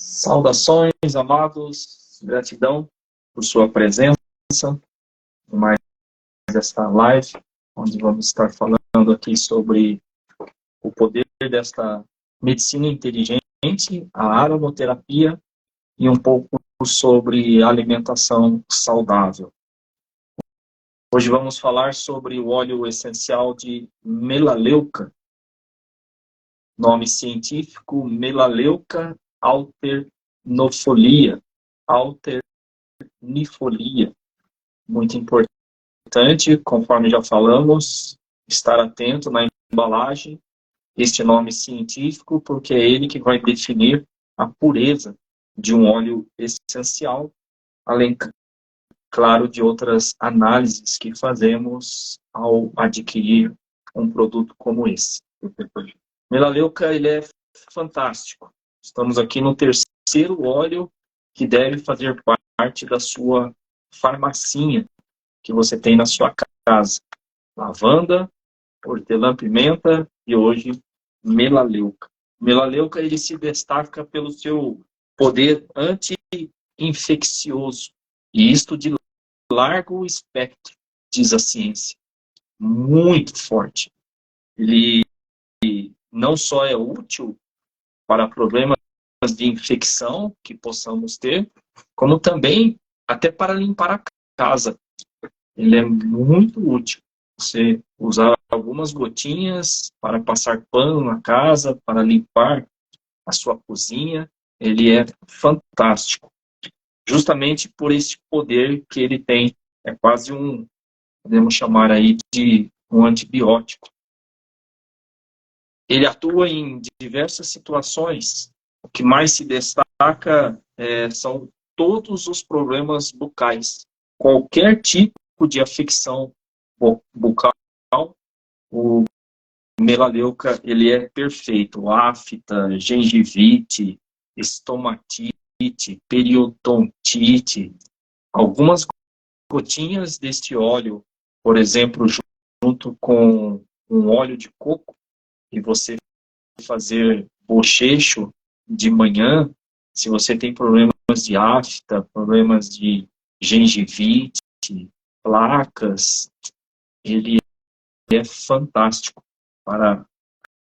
Saudações, amados, gratidão por sua presença em mais esta live, onde vamos estar falando aqui sobre o poder desta medicina inteligente, a aromaterapia e um pouco sobre alimentação saudável. Hoje vamos falar sobre o óleo essencial de melaleuca, nome científico Melaleuca alternifolia, muito importante, conforme já falamos, estar atento na embalagem, este nome científico, porque é ele que vai definir a pureza de um óleo essencial, além, claro, de outras análises que fazemos ao adquirir um produto como esse. Melaleuca, ele é fantástico. Estamos aqui no terceiro óleo que deve fazer parte da sua farmacinha que você tem na sua casa. Lavanda, hortelã-pimenta e hoje melaleuca. Melaleuca, ele se destaca pelo seu poder anti-infeccioso. E isto de largo espectro, diz a ciência. Muito forte. Ele não só é útil para problemas de infecção que possamos ter, como também até para limpar a casa. Ele é muito útil. Você usar algumas gotinhas para passar pano na casa, para limpar a sua cozinha, ele é fantástico. Justamente por este poder que ele tem. É quase podemos chamar aí de um antibiótico. Ele atua em diversas situações. O que mais se destaca são todos os problemas bucais. Qualquer tipo de afecção bucal, o melaleuca, ele é perfeito. Afta, gengivite, estomatite, periodontite. Algumas gotinhas deste óleo, por exemplo, junto com um óleo de coco, e você fazer bochecho de manhã, se você tem problemas de afta, problemas de gengivite, placas, ele é fantástico para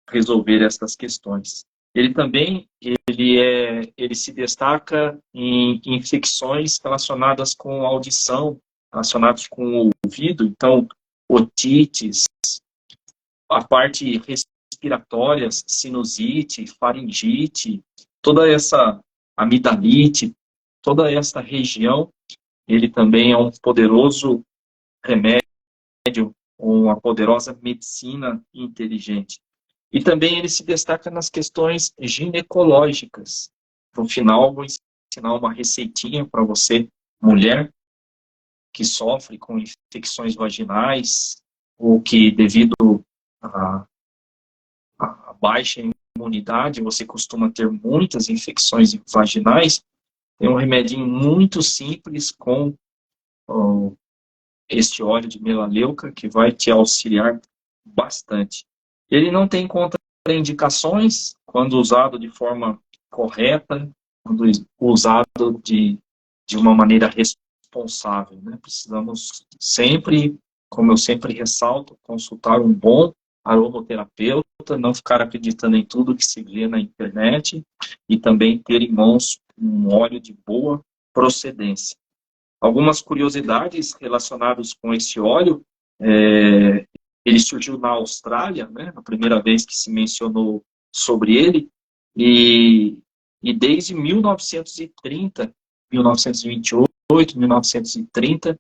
resolver essas questões. Ele também ele se destaca em infecções relacionadas com a audição, relacionadas com o ouvido, então otites, a parte respiratória, sinusite, faringite, toda essa amidalite, toda essa região, ele também é um poderoso remédio, uma poderosa medicina inteligente. E também ele se destaca nas questões ginecológicas. No final, vou ensinar uma receitinha para você, mulher, que sofre com infecções vaginais, ou que devido a baixa imunidade, você costuma ter muitas infecções vaginais, tem um remedinho muito simples com este óleo de melaleuca que vai te auxiliar bastante. Ele não tem contraindicações quando usado de forma correta, quando usado de uma maneira responsável, né? Precisamos sempre, como eu sempre ressalto, consultar um bom aromaterapeuta, não ficar acreditando em tudo que se vê na internet e também ter em mãos um óleo de boa procedência. Algumas curiosidades relacionadas com esse óleo, ele surgiu na Austrália, né, a primeira vez que se mencionou sobre ele, e desde 1930, 1928, 1930,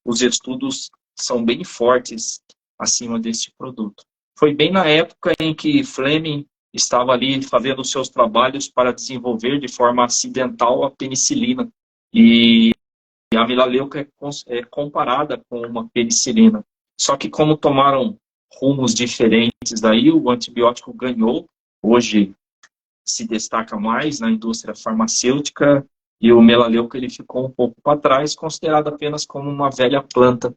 os estudos são bem fortes acima desse produto. Foi bem na época em que Fleming estava ali fazendo seus trabalhos para desenvolver de forma acidental a penicilina. E a melaleuca é comparada com uma penicilina. Só que como tomaram rumos diferentes daí, o antibiótico ganhou. Hoje se destaca mais na indústria farmacêutica e o melaleuca ele ficou um pouco para trás, considerado apenas como uma velha planta.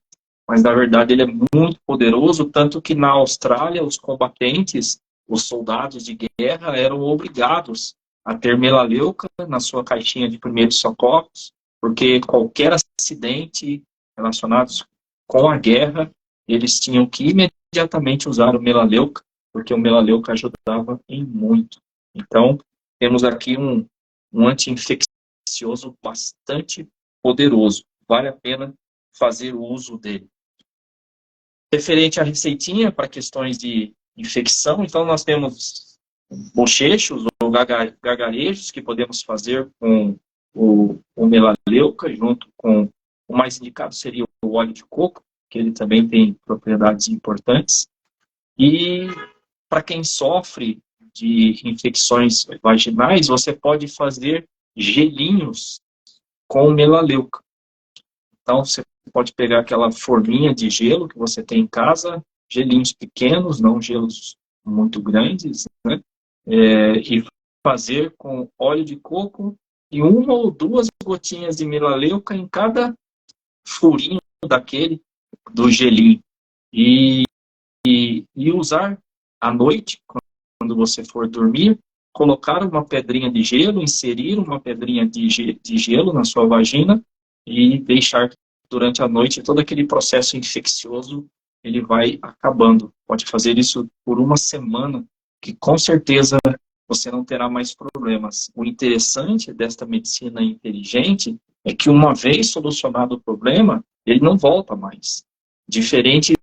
Mas, na verdade, ele é muito poderoso, tanto que na Austrália, os combatentes, os soldados de guerra, eram obrigados a ter melaleuca na sua caixinha de primeiros socorros, porque qualquer acidente relacionado com a guerra, eles tinham que imediatamente usar o melaleuca, porque o melaleuca ajudava em muito. Então, temos aqui um anti-infeccioso bastante poderoso. Vale a pena fazer o uso dele. Referente à receitinha para questões de infecção, então nós temos bochechos ou gargarejos que podemos fazer com o melaleuca, junto com o mais indicado seria o óleo de coco, que ele também tem propriedades importantes. E para quem sofre de infecções vaginais, você pode fazer gelinhos com melaleuca. Então, você pode pegar aquela forminha de gelo que você tem em casa, gelinhos pequenos, não gelos muito grandes, né? E fazer com óleo de coco e 1 ou 2 gotinhas de melaleuca em cada furinho daquele, do gelinho. E usar à noite, quando você for dormir, colocar uma pedrinha de gelo, inserir uma pedrinha de gelo na sua vagina e deixar durante a noite todo aquele processo infeccioso, ele vai acabando. Pode fazer isso por 1 semana, que com certeza você não terá mais problemas. O interessante desta medicina inteligente é que uma vez solucionado o problema, ele não volta mais. Diferente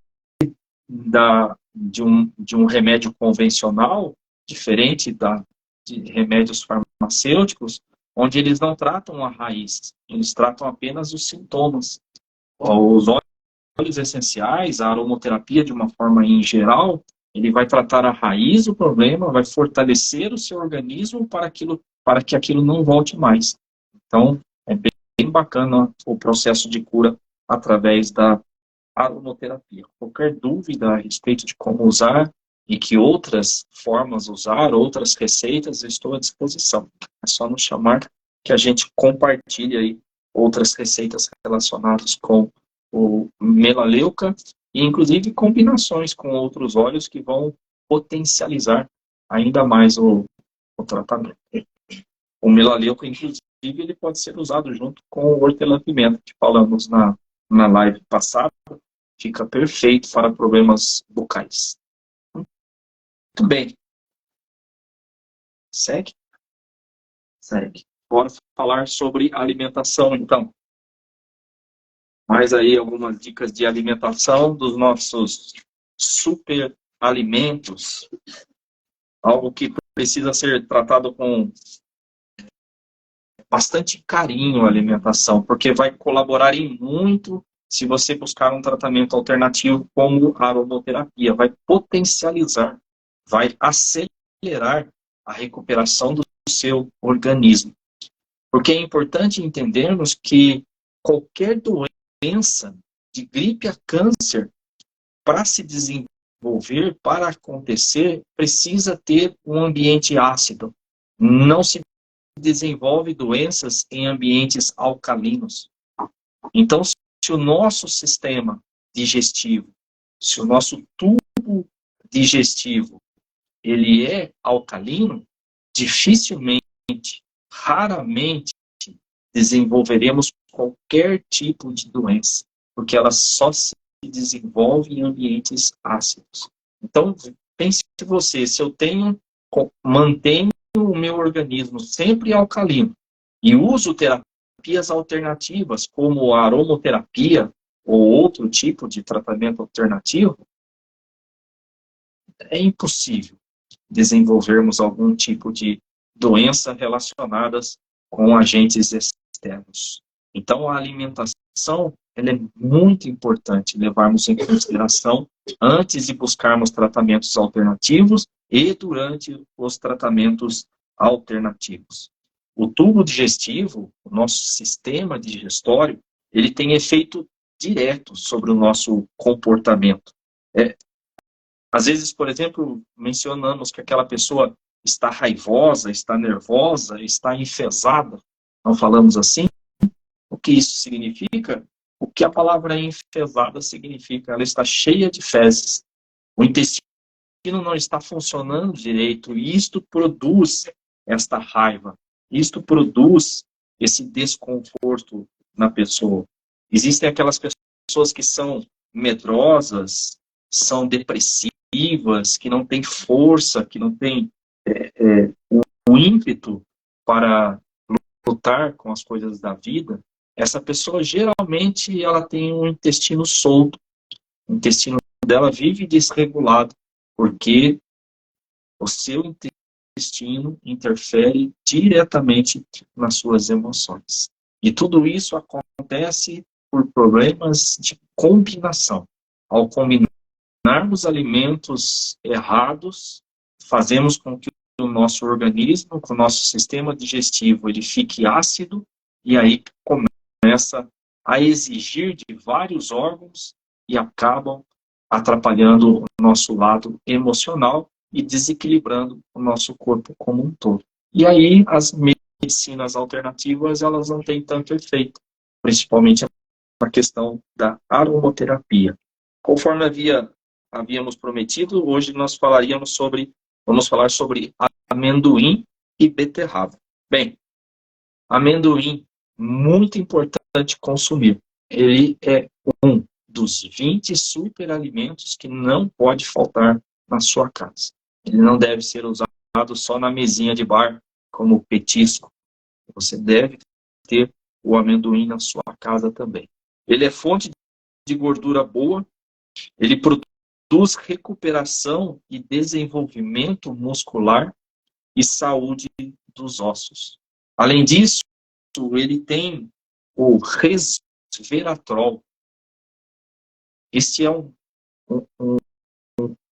de um remédio convencional, diferente de remédios farmacêuticos, onde eles não tratam a raiz, eles tratam apenas os sintomas. Os óleos essenciais, a aromaterapia de uma forma em geral, ele vai tratar a raiz do problema, vai fortalecer o seu organismo para que aquilo não volte mais. Então, é bem bacana o processo de cura através da aromaterapia. Qualquer dúvida a respeito de como usar e que outras formas usar, outras receitas, eu estou à disposição. É só nos chamar que a gente compartilhe aí outras receitas relacionadas com o melaleuca e inclusive combinações com outros óleos que vão potencializar ainda mais o tratamento. O melaleuca, inclusive, ele pode ser usado junto com o hortelã-pimenta, que falamos na live passada. Fica perfeito para problemas bucais. Muito bem. Segue? Segue. Bora falar sobre alimentação, então. Mais aí algumas dicas de alimentação dos nossos super alimentos. Algo que precisa ser tratado com bastante carinho a alimentação, porque vai colaborar em muito se você buscar um tratamento alternativo como a aromaterapia. Vai potencializar, vai acelerar a recuperação do seu organismo. Porque é importante entendermos que qualquer doença, de gripe a câncer, para se desenvolver, para acontecer, precisa ter um ambiente ácido. Não se desenvolve doenças em ambientes alcalinos. Então, se o nosso sistema digestivo, se o nosso tubo digestivo, ele é alcalino, dificilmente, raramente, desenvolveremos qualquer tipo de doença, porque ela só se desenvolve em ambientes ácidos. Então, pense você, se eu mantenho o meu organismo sempre alcalino e uso terapias alternativas, como a aromaterapia ou outro tipo de tratamento alternativo, é impossível desenvolvermos algum tipo de doença relacionadas com agentes externos. Então, a alimentação ela é muito importante levarmos em consideração antes de buscarmos tratamentos alternativos e durante os tratamentos alternativos. O tubo digestivo, o nosso sistema digestório, ele tem efeito direto sobre o nosso comportamento. Às vezes, por exemplo, mencionamos que aquela pessoa está raivosa, está nervosa, está enfesada. Não falamos assim? O que isso significa? O que a palavra enfesada significa? Ela está cheia de fezes. O intestino não está funcionando direito e isto produz esta raiva. Isto produz esse desconforto na pessoa. Existem aquelas pessoas que são medrosas, são depressivas, que não têm força, que não têm o ímpeto para lutar com as coisas da vida. Essa pessoa, geralmente, ela tem um intestino solto. O intestino dela vive desregulado, porque o seu intestino interfere diretamente nas suas emoções. E tudo isso acontece por problemas de combinação. Ao combinarmos alimentos errados, fazemos com que o nosso organismo, com o nosso sistema digestivo, ele fique ácido, e aí começa a exigir de vários órgãos e acabam atrapalhando o nosso lado emocional e desequilibrando o nosso corpo como um todo. E aí as medicinas alternativas, elas não têm tanto efeito, principalmente na questão da aromaterapia. Conforme havíamos prometido, hoje vamos falar sobre amendoim e beterraba. Bem, amendoim, muito importante consumir. Ele é um dos 20 superalimentos que não pode faltar na sua casa. Ele não deve ser usado só na mesinha de bar, como petisco. Você deve ter o amendoim na sua casa também. Ele é fonte de gordura boa, ele produz recuperação e desenvolvimento muscular e saúde dos ossos. Além disso, ele tem o resveratrol. Este é um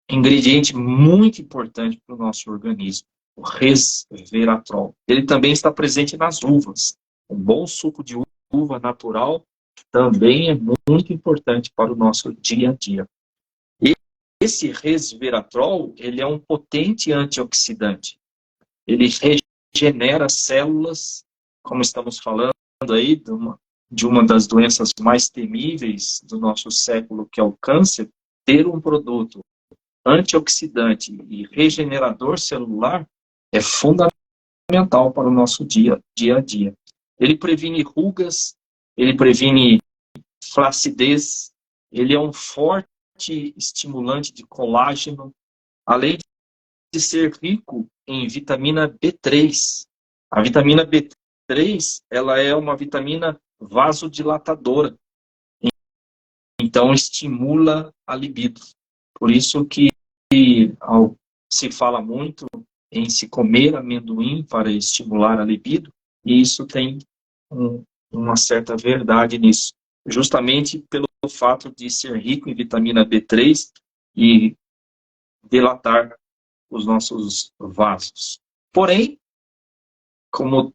ingrediente muito importante para o nosso organismo, o resveratrol. Ele também está presente nas uvas. Um bom suco de uva natural também é muito importante para o nosso dia a dia. Esse resveratrol, ele é um potente antioxidante. Ele regenera células, como estamos falando aí, de uma das doenças mais temíveis do nosso século, que é o câncer. Ter um produto antioxidante e regenerador celular é fundamental para o nosso dia a dia. Ele previne rugas, ele previne flacidez, ele é um forte estimulante de colágeno, além de ser rico em vitamina B3. A vitamina B3, ela é uma vitamina vasodilatadora, então estimula a libido. Por isso que se fala muito em se comer amendoim para estimular a libido, e isso tem uma certa verdade nisso. Justamente pelo fato de ser rico em vitamina B3 e dilatar os nossos vasos. Porém, como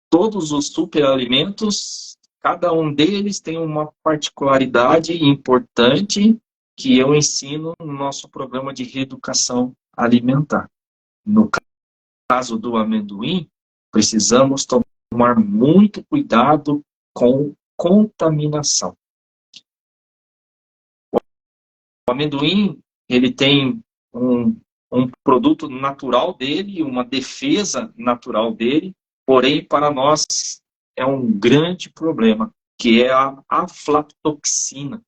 todos os superalimentos, cada um deles tem uma particularidade importante que eu ensino no nosso programa de reeducação alimentar. No caso do amendoim, precisamos tomar muito cuidado com contaminação. O amendoim, ele tem um produto natural dele, uma defesa natural dele, porém, para nós, é um grande problema, que é a aflatoxina.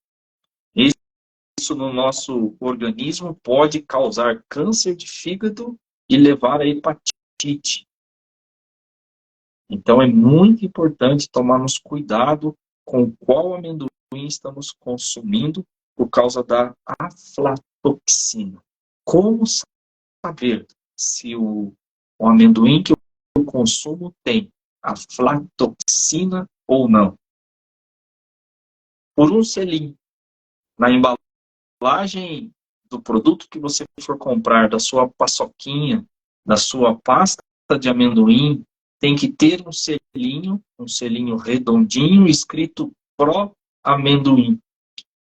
Isso no nosso organismo pode causar câncer de fígado e levar a hepatite. Então, é muito importante tomarmos cuidado com qual amendoim estamos consumindo por causa da aflatoxina. Como saber se o amendoim que eu consumo tem aflatoxina ou não? Por um selinho. Na embalagem do produto que você for comprar, da sua paçoquinha, da sua pasta de amendoim, tem que ter um selinho redondinho, escrito Pro Amendoim.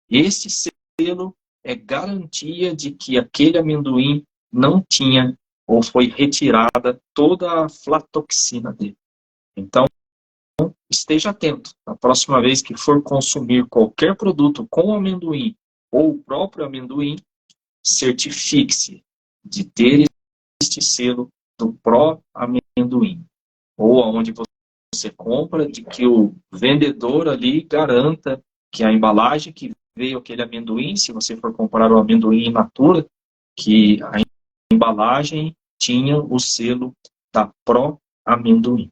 Esse selo é garantia de que aquele amendoim não tinha ou foi retirada toda a aflatoxina dele. Então, esteja atento. Na próxima vez que for consumir qualquer produto com amendoim ou o próprio amendoim, certifique-se de ter este selo do pró-amendoim. Ou aonde você compra, de que o vendedor ali garanta que a embalagem que veio aquele amendoim, se você for comprar o amendoim in natura, que a embalagem tinha o selo da pró-amendoim.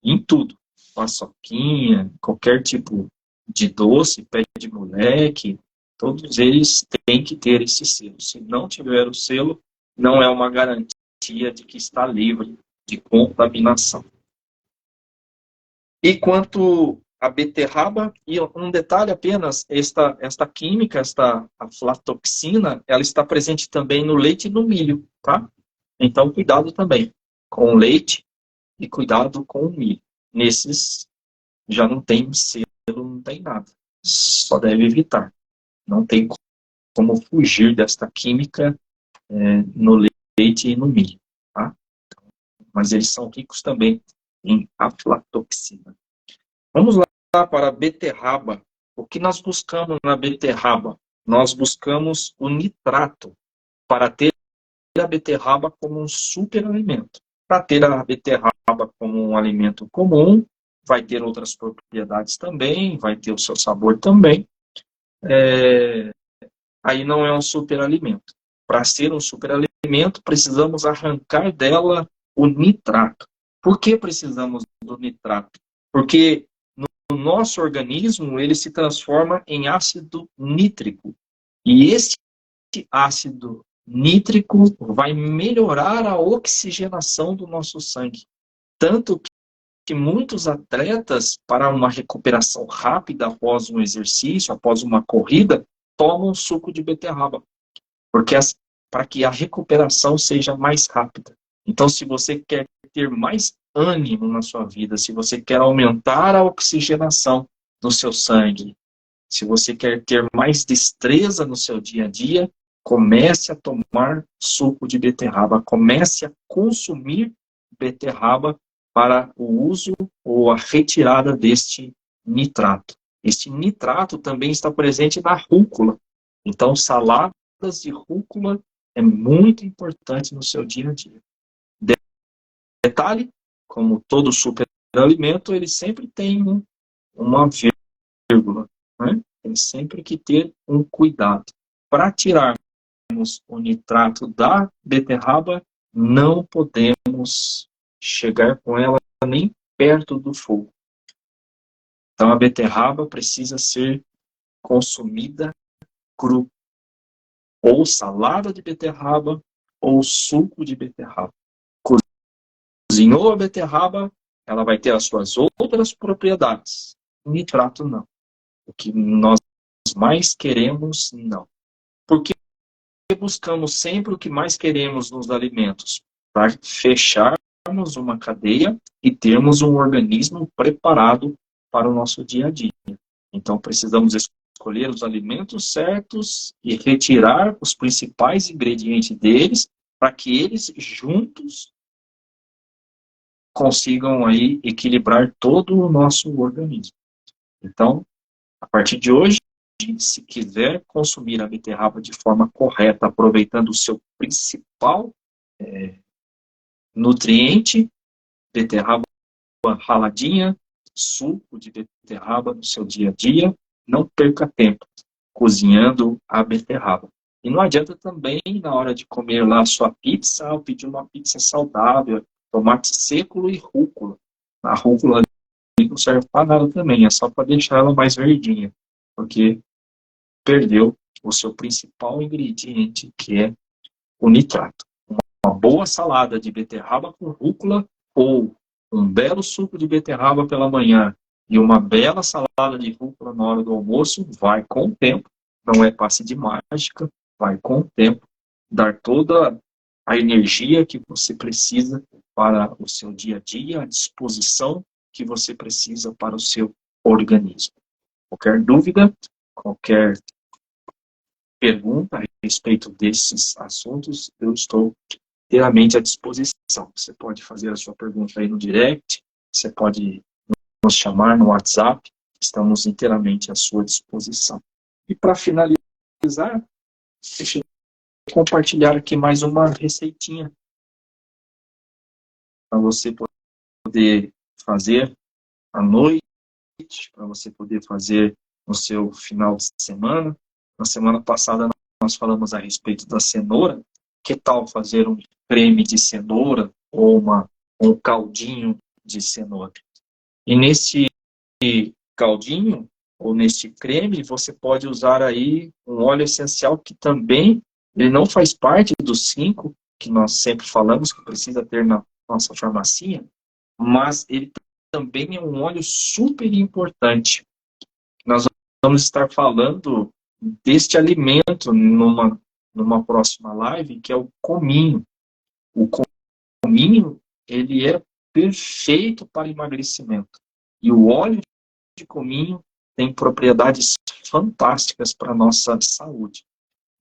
Em tudo, paçoquinha, qualquer tipo de doce, pé de moleque, todos eles têm que ter esse selo. Se não tiver o selo, não é uma garantia de que está livre de contaminação. E quanto à beterraba, e um detalhe apenas, esta química, esta aflatoxina, ela está presente também no leite e no milho, tá? Então, cuidado também com o leite e cuidado com o milho. Nesses, já não tem selo, não tem nada. Só deve evitar. Não tem como fugir desta química no leite e no milho, tá? Mas eles são ricos também em aflatoxina. Vamos lá para a beterraba. O que nós buscamos na beterraba? Nós buscamos o nitrato para ter a beterraba como um superalimento. Para ter a beterraba como um alimento comum, vai ter outras propriedades também, vai ter o seu sabor também. Aí não é um superalimento. Para ser um superalimento, precisamos arrancar dela o nitrato. Por que precisamos do nitrato? Porque no nosso organismo ele se transforma em ácido nítrico. E esse ácido nítrico vai melhorar a oxigenação do nosso sangue. Tanto que muitos atletas, para uma recuperação rápida após um exercício, após uma corrida, tomam suco de beterraba. Porque para que a recuperação seja mais rápida. Então, se você quer ter mais ânimo na sua vida, se você quer aumentar a oxigenação no seu sangue, se você quer ter mais destreza no seu dia a dia, comece a tomar suco de beterraba, comece a consumir beterraba para o uso ou a retirada deste nitrato. Este nitrato também está presente na rúcula. Então, saladas de rúcula é muito importante no seu dia a dia. Detalhe, como todo superalimento, ele sempre tem uma vírgula, né? Tem sempre que ter um cuidado. Para tirarmos o nitrato da beterraba, não podemos chegar com ela nem perto do fogo. Então a beterraba precisa ser consumida cru, ou salada de beterraba, ou suco de beterraba. Cozinhou a beterraba, ela vai ter as suas outras propriedades. O nitrato não. O que nós mais queremos, não. Porque buscamos sempre o que mais queremos nos alimentos? Para fecharmos uma cadeia e termos um organismo preparado para o nosso dia a dia. Então precisamos escolher os alimentos certos e retirar os principais ingredientes deles para que eles juntos consigam aí equilibrar todo o nosso organismo. Então, a partir de hoje, se quiser consumir a beterraba de forma correta, aproveitando o seu principal nutriente, beterraba raladinha, suco de beterraba no seu dia a dia, não perca tempo cozinhando a beterraba. E não adianta também, na hora de comer lá a sua pizza, pedir uma pizza saudável, tomate seco e rúcula. A rúcula não serve para nada também, é só para deixar ela mais verdinha, porque perdeu o seu principal ingrediente, que é o nitrato. Uma boa salada de beterraba com rúcula ou um belo suco de beterraba pela manhã e uma bela salada de rúcula na hora do almoço, vai com o tempo, não é passe de mágica, vai com o tempo dar toda a energia que você precisa para o seu dia a dia, a disposição que você precisa para o seu organismo. Qualquer dúvida, qualquer pergunta a respeito desses assuntos, eu estou inteiramente à disposição. Você pode fazer a sua pergunta aí no direct, você pode nos chamar no WhatsApp, estamos inteiramente à sua disposição. E para finalizar, deixa eu compartilhar aqui mais uma receitinha você poder fazer à noite, para você poder fazer no seu final de semana. Na semana passada nós falamos a respeito da cenoura. Que tal fazer um creme de cenoura ou um caldinho de cenoura? E nesse caldinho ou neste creme, você pode usar aí um óleo essencial que também ele não faz parte dos 5 que nós sempre falamos que precisa ter na nossa farmacinha, mas ele também é um óleo super importante. Nós vamos estar falando deste alimento numa próxima live, que é o cominho. O cominho, ele é perfeito para emagrecimento. E o óleo de cominho tem propriedades fantásticas para a nossa saúde.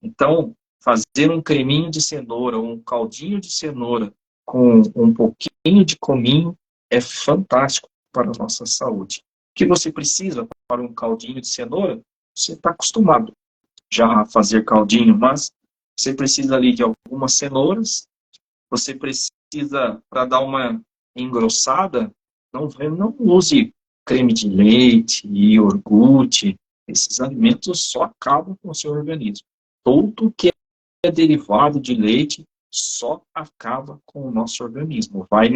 Então, fazer um creminho de cenoura ou um caldinho de cenoura com um pouquinho de cominho é fantástico para a nossa saúde. O que você precisa para um caldinho de cenoura? Você está acostumado já a fazer caldinho, mas você precisa ali de algumas cenouras, você precisa, para dar uma engrossada, não use creme de leite, iogurte, esses alimentos só acabam com o seu organismo. Tudo que é derivado de leite só acaba com o nosso organismo. Vai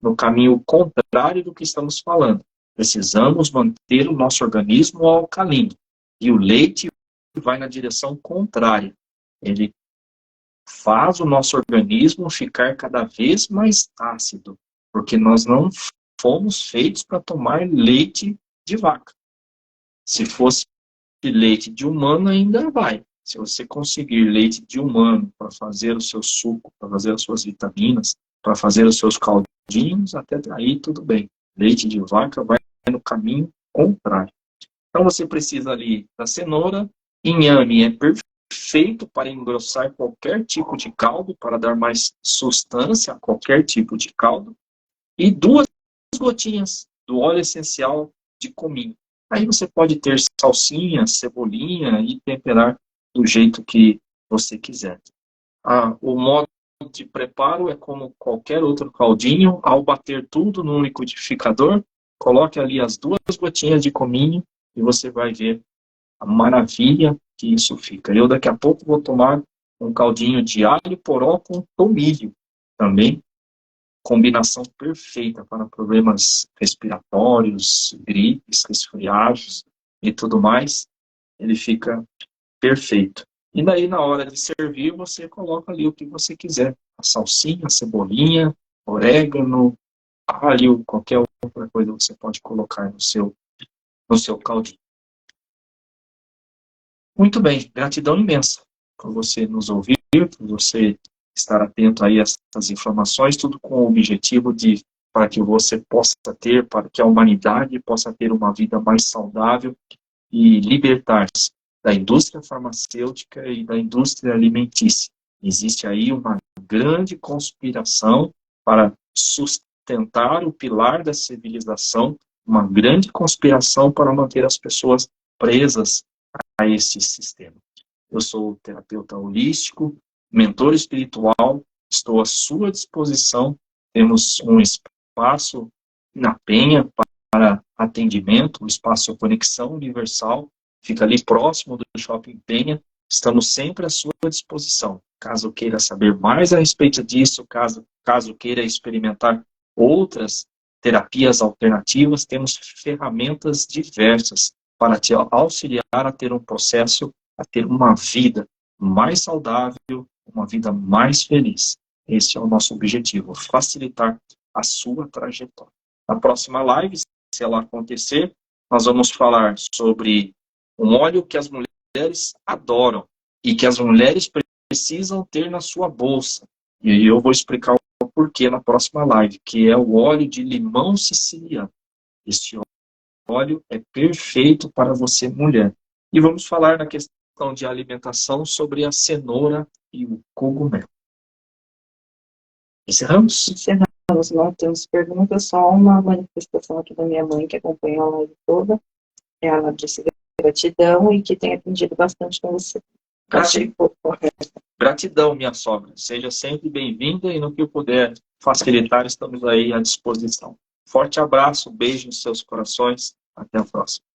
no caminho contrário do que estamos falando. Precisamos manter o nosso organismo alcalino. E o leite vai na direção contrária. Ele faz o nosso organismo ficar cada vez mais ácido, porque nós não fomos feitos para tomar leite de vaca. Se fosse leite de humano, ainda vai. Se você conseguir leite de humano para fazer o seu suco, para fazer as suas vitaminas, para fazer os seus caldinhos, até aí tudo bem. Leite de vaca vai no caminho contrário. Então você precisa ali da cenoura. Inhame é perfeito para engrossar qualquer tipo de caldo, para dar mais sustância a qualquer tipo de caldo. E 2 gotinhas do óleo essencial de cominho. Aí você pode ter salsinha, cebolinha e temperar do jeito que você quiser. O modo de preparo é como qualquer outro caldinho. Ao bater tudo no liquidificador, coloque ali as 2 gotinhas de cominho e você vai ver a maravilha que isso fica. Eu daqui a pouco vou tomar um caldinho de alho poró com tomilho também. Combinação perfeita para problemas respiratórios, gripes, resfriados e tudo mais. Ele fica perfeito. E daí, na hora de servir, você coloca ali o que você quiser. A salsinha, a cebolinha, orégano, alho, qualquer outra coisa você pode colocar no seu caldinho. Muito bem, gratidão imensa por você nos ouvir, por você estar atento aí a essas informações, tudo com o objetivo para que você possa ter, para que a humanidade possa ter uma vida mais saudável e libertar-se da indústria farmacêutica e da indústria alimentícia. Existe aí uma grande conspiração para sustentar o pilar da civilização, uma grande conspiração para manter as pessoas presas a esse sistema. Eu sou terapeuta holístico, mentor espiritual, estou à sua disposição. Temos um espaço na Penha para atendimento, o espaço Conexão Universal, fica ali próximo do Shopping Penha. Estamos sempre à sua disposição. Caso queira saber mais a respeito disso, caso queira experimentar outras terapias alternativas, temos ferramentas diversas para te auxiliar a ter um processo, a ter uma vida mais saudável, uma vida mais feliz. Esse é o nosso objetivo, facilitar a sua trajetória. Na próxima live, se ela acontecer, nós vamos falar sobre um óleo que as mulheres adoram e que as mulheres precisam ter na sua bolsa. E aí eu vou explicar o porquê na próxima live, que é o óleo de limão siciliano. Este óleo é perfeito para você, mulher. E vamos falar na questão de alimentação sobre a cenoura e o cogumelo. Encerramos? Encerramos. Não temos perguntas, só uma manifestação aqui da minha mãe, que acompanha a live toda. Ela disse gratidão e que tem atendido bastante com você. Achei Gratidão, minha sogra. Seja sempre bem-vinda e no que eu puder facilitar, estamos aí à disposição. Forte abraço, beijo nos seus corações. Até a próxima.